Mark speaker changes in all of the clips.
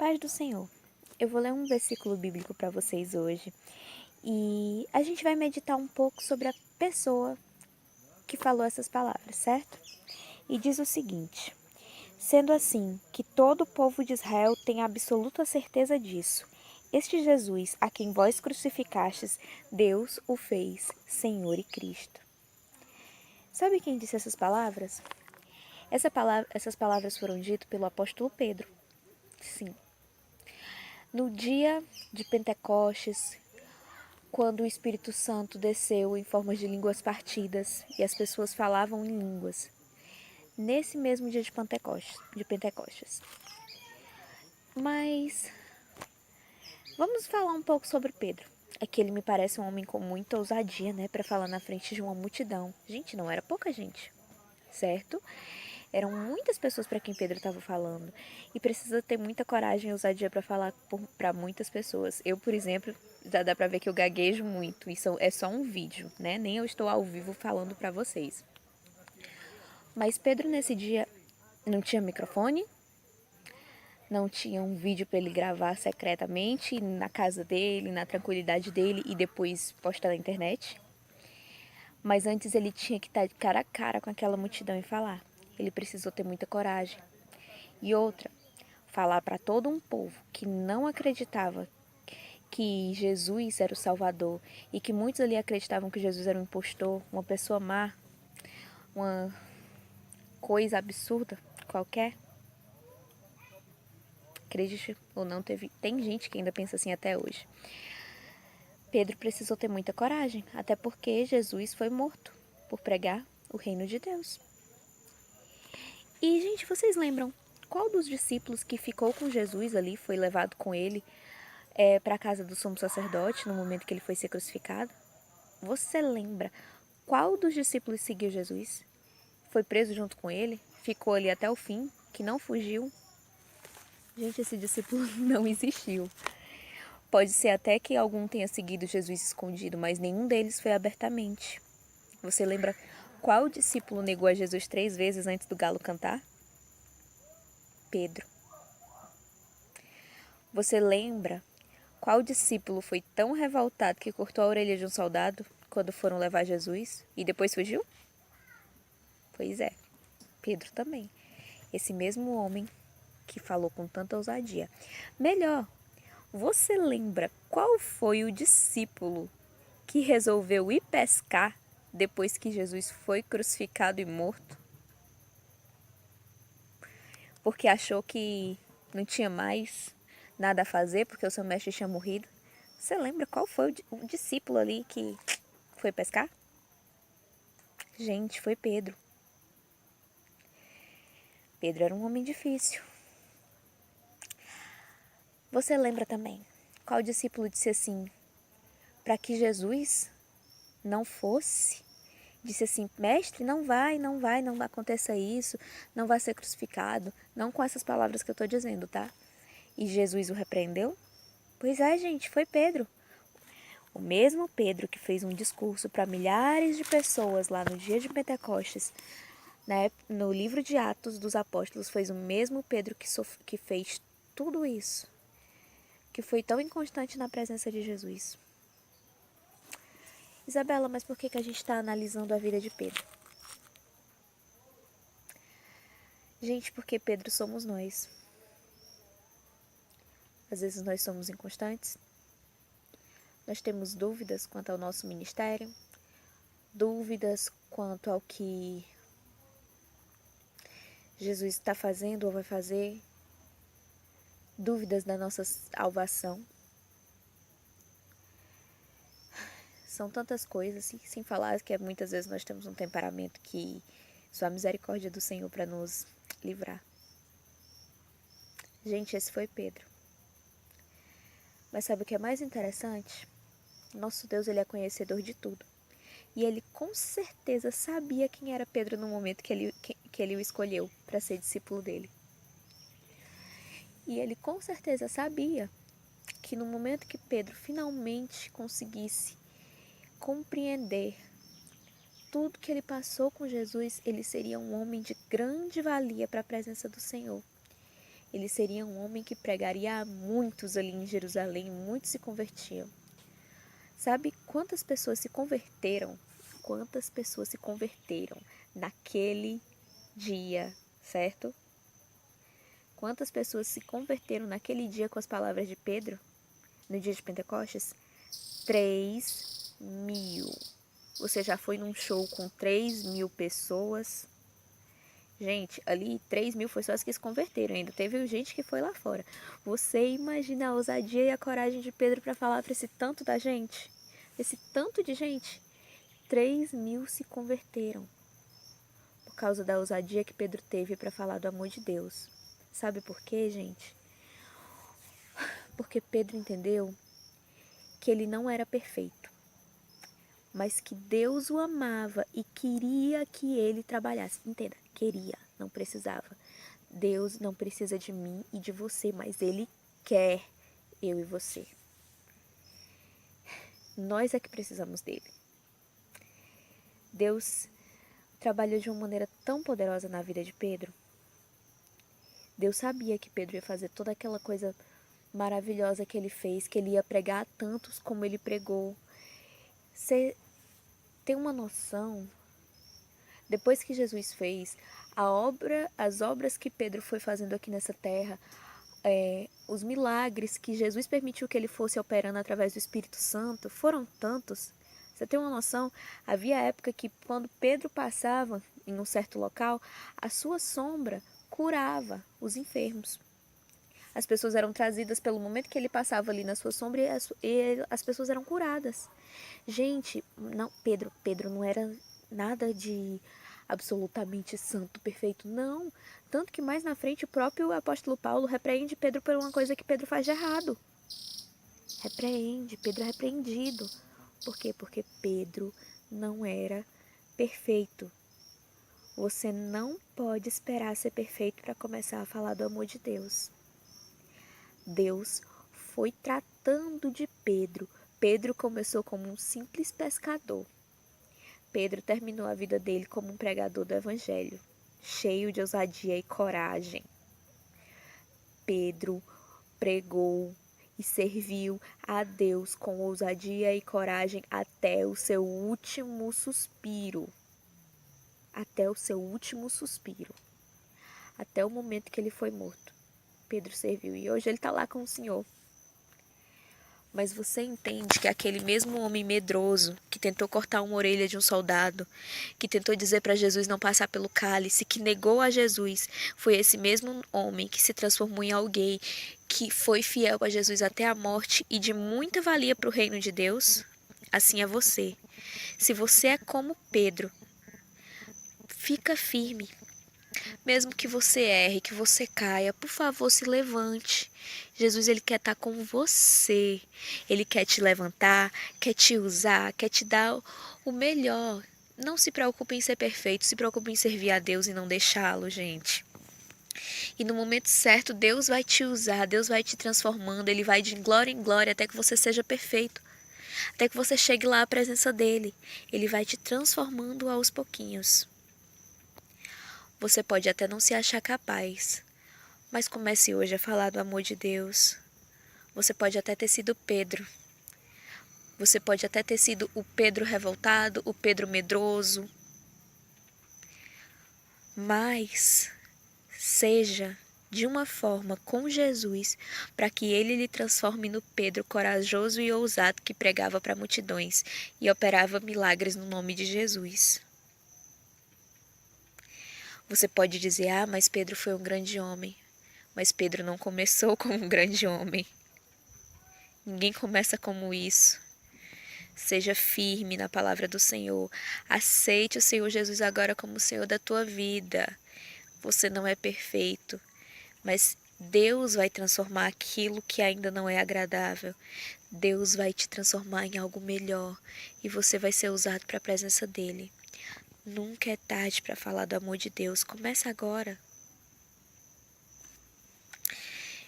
Speaker 1: paz do Senhor. Eu vou ler um versículo bíblico para vocês hoje e a gente vai meditar um pouco sobre a pessoa que falou essas palavras, certo? E diz o seguinte: sendo assim, que todo o povo de Israel tem absoluta certeza disso. Este Jesus, a quem vós crucificastes, Deus o fez Senhor e Cristo. Sabe quem disse essas palavras? Essas palavras foram ditas pelo apóstolo Pedro. Sim. No dia de Pentecostes, quando o Espírito Santo desceu em formas de línguas partidas e as pessoas falavam em línguas. Nesse mesmo dia de Pentecostes. Mas vamos falar um pouco sobre Pedro. É que ele me parece um homem com muita ousadia, né, para falar na frente de uma multidão. Gente, não era pouca gente, certo? Eram muitas pessoas para quem Pedro estava falando. E precisa ter muita coragem e ousadia para falar para muitas pessoas. Eu, por exemplo, já dá para ver que eu gaguejo muito. Isso é só um vídeo, né? Nem eu estou ao vivo falando para vocês. Mas Pedro, nesse dia, não tinha microfone, não tinha um vídeo para ele gravar secretamente na casa dele, na tranquilidade dele e depois postar na internet. Mas antes ele tinha que estar de cara a cara com aquela multidão e falar. Ele precisou ter muita coragem. E outra, falar para todo um povo que não acreditava que Jesus era o Salvador e que muitos ali acreditavam que Jesus era um impostor, uma pessoa má, uma coisa absurda qualquer. Acredite ou não, tem gente que ainda pensa assim até hoje. Pedro precisou ter muita coragem, até porque Jesus foi morto por pregar o reino de Deus. E, gente, vocês lembram qual dos discípulos que ficou com Jesus ali foi levado com ele para a casa do sumo sacerdote no momento que ele foi ser crucificado? Você lembra qual dos discípulos seguiu Jesus? Foi preso junto com ele? Ficou ali até o fim? Que não fugiu? Gente, esse discípulo não existiu. Pode ser até que algum tenha seguido Jesus escondido, mas nenhum deles foi abertamente. Você lembra qual discípulo negou a Jesus 3 vezes antes do galo cantar? Pedro. Você lembra qual discípulo foi tão revoltado que cortou a orelha de um soldado quando foram levar Jesus e depois fugiu? Pois é, Pedro também. Esse mesmo homem que falou com tanta ousadia. Melhor, você lembra qual foi o discípulo que resolveu ir pescar depois que Jesus foi crucificado e morto? Porque achou que não tinha mais nada a fazer porque o seu mestre tinha morrido? Você lembra qual foi o discípulo ali que foi pescar? Gente, foi Pedro. Pedro era um homem difícil. Você lembra também qual discípulo disse assim, para que Jesus não fosse? Disse assim, mestre, não vai aconteça isso, não vai ser crucificado. Não com essas palavras que eu estou dizendo, tá? E Jesus o repreendeu? Pois é, gente, foi Pedro. O mesmo Pedro que fez um discurso para milhares de pessoas lá no dia de Pentecostes, né, no livro de Atos dos Apóstolos, foi o mesmo Pedro que fez tudo isso, que foi tão inconstante na presença de Jesus. Isabela, mas por que a gente está analisando a vida de Pedro? Gente, porque Pedro somos nós. Às vezes nós somos inconstantes, nós temos dúvidas quanto ao nosso ministério, dúvidas quanto ao que Jesus está fazendo ou vai fazer, dúvidas da nossa salvação. São tantas coisas, sem falar que muitas vezes nós temos um temperamento que só a misericórdia do Senhor para nos livrar. Gente, esse foi Pedro. Mas sabe o que é mais interessante? Nosso Deus, ele é conhecedor de tudo. E ele com certeza sabia quem era Pedro no momento que ele o escolheu para ser discípulo dele. E ele com certeza sabia que no momento que Pedro finalmente conseguisse compreender tudo que ele passou com Jesus, ele seria um homem de grande valia para a presença do Senhor. Ele seria um homem que pregaria a muitos ali em Jerusalém, muitos se convertiam. Sabe quantas pessoas se converteram? Quantas pessoas se converteram naquele dia, certo? Quantas pessoas se converteram naquele dia com as palavras de Pedro, no dia de Pentecostes? 3.000. Você já foi num show com 3.000 pessoas? Gente, ali 3.000 foi só as que se converteram, ainda teve gente que foi lá fora. Você imagina a ousadia e a coragem de Pedro para falar para esse tanto da gente? Esse tanto de gente? 3.000 se converteram por causa da ousadia que Pedro teve para falar do amor de Deus. Sabe por quê, gente? Porque Pedro entendeu que ele não era perfeito, mas que Deus o amava e queria que ele trabalhasse. Entenda, queria, não precisava. Deus não precisa de mim e de você, mas Ele quer eu e você. Nós é que precisamos dele. Deus trabalhou de uma maneira tão poderosa na vida de Pedro. Deus sabia que Pedro ia fazer toda aquela coisa maravilhosa que ele fez, que ele ia pregar a tantos como ele pregou. Você tem uma noção? Depois que Jesus fez as obras que Pedro foi fazendo aqui nessa terra, os milagres que Jesus permitiu que ele fosse operando através do Espírito Santo foram tantos. Você tem uma noção? Havia época que quando Pedro passava em um certo local, a sua sombra curava os enfermos. As pessoas eram trazidas pelo momento que ele passava ali na sua sombra e as pessoas eram curadas. Gente, não, Pedro não era nada de absolutamente santo, perfeito, não. Tanto que mais na frente o próprio apóstolo Paulo repreende Pedro por uma coisa que Pedro faz de errado. Pedro é repreendido. Por quê? Porque Pedro não era perfeito. Você não pode esperar ser perfeito para começar a falar do amor de Deus. Deus foi tratando de Pedro. Pedro começou como um simples pescador. Pedro terminou a vida dele como um pregador do evangelho, cheio de ousadia e coragem. Pedro pregou e serviu a Deus com ousadia e coragem até o seu último suspiro. Até o seu último suspiro. Até o momento que ele foi morto. Pedro serviu e hoje ele está lá com o Senhor. Mas você entende que aquele mesmo homem medroso que tentou cortar uma orelha de um soldado, que tentou dizer para Jesus não passar pelo cálice, que negou a Jesus, foi esse mesmo homem que se transformou em alguém que foi fiel a Jesus até a morte e de muita valia para o reino de Deus? Assim é você. Se você é como Pedro, fica firme. Mesmo que você erre, que você caia, por favor, se levante. Jesus, ele quer estar com você. Ele quer te levantar, quer te usar, quer te dar o melhor. Não se preocupe em ser perfeito, se preocupe em servir a Deus e não deixá-lo, gente. E no momento certo, Deus vai te usar, Deus vai te transformando, Ele vai de glória em glória até que você seja perfeito. Até que você chegue lá à presença dEle. Ele vai te transformando aos pouquinhos. Você pode até não se achar capaz, mas comece hoje a falar do amor de Deus. Você pode até ter sido Pedro. Você pode até ter sido o Pedro revoltado, o Pedro medroso. Mas seja de uma forma com Jesus, para que ele lhe transforme no Pedro corajoso e ousado que pregava para multidões e operava milagres no nome de Jesus. Você pode dizer, mas Pedro foi um grande homem. Mas Pedro não começou como um grande homem. Ninguém começa como isso. Seja firme na palavra do Senhor. Aceite o Senhor Jesus agora como o Senhor da tua vida. Você não é perfeito, mas Deus vai transformar aquilo que ainda não é agradável. Deus vai te transformar em algo melhor e você vai ser usado para a presença dEle. Nunca é tarde para falar do amor de Deus. Começa agora.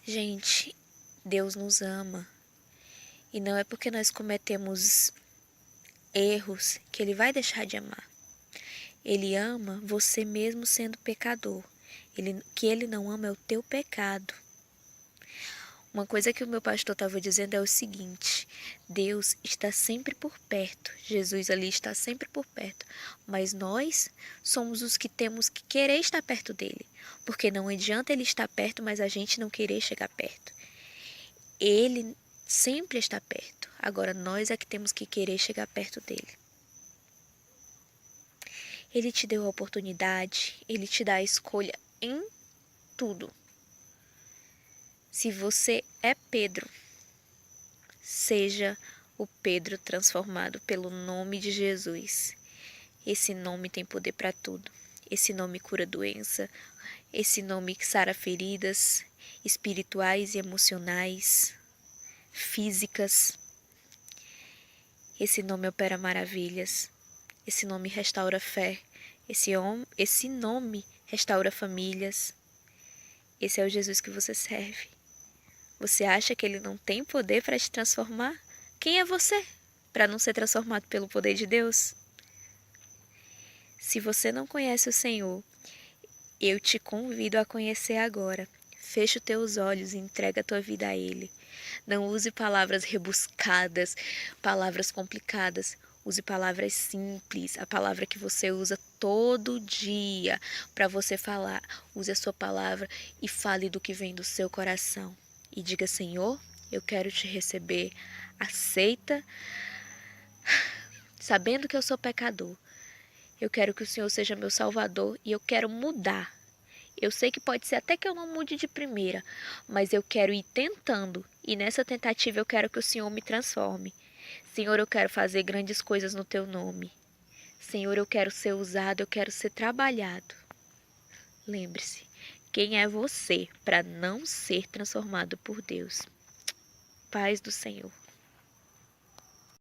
Speaker 1: Gente, Deus nos ama. E não é porque nós cometemos erros que Ele vai deixar de amar. Ele ama você mesmo sendo pecador. Que ele não ama é o teu pecado. Uma coisa que o meu pastor estava dizendo é o seguinte: Deus está sempre por perto, Jesus ali está sempre por perto, mas nós somos os que temos que querer estar perto dele, porque não adianta ele estar perto, mas a gente não querer chegar perto. Ele sempre está perto, agora nós é que temos que querer chegar perto dele. Ele te deu a oportunidade, ele te dá a escolha em tudo. Se você é Pedro, seja o Pedro transformado pelo nome de Jesus. Esse nome tem poder para tudo. Esse nome cura doença. Esse nome sara feridas espirituais e emocionais, físicas. Esse nome opera maravilhas. Esse nome restaura fé. Esse nome restaura famílias. Esse é o Jesus que você serve. Você acha que ele não tem poder para te transformar? Quem é você para não ser transformado pelo poder de Deus? Se você não conhece o Senhor, eu te convido a conhecer agora. Feche os teus olhos e entrega a tua vida a Ele. Não use palavras rebuscadas, palavras complicadas. Use palavras simples, a palavra que você usa todo dia para você falar. Use a sua palavra e fale do que vem do seu coração. E diga: Senhor, eu quero te receber. Aceita, sabendo que eu sou pecador. Eu quero que o Senhor seja meu Salvador e eu quero mudar. Eu sei que pode ser até que eu não mude de primeira, mas eu quero ir tentando. E nessa tentativa eu quero que o Senhor me transforme. Senhor, eu quero fazer grandes coisas no teu nome. Senhor, eu quero ser usado, eu quero ser trabalhado. Lembre-se, quem é você para não ser transformado por Deus? Paz do Senhor.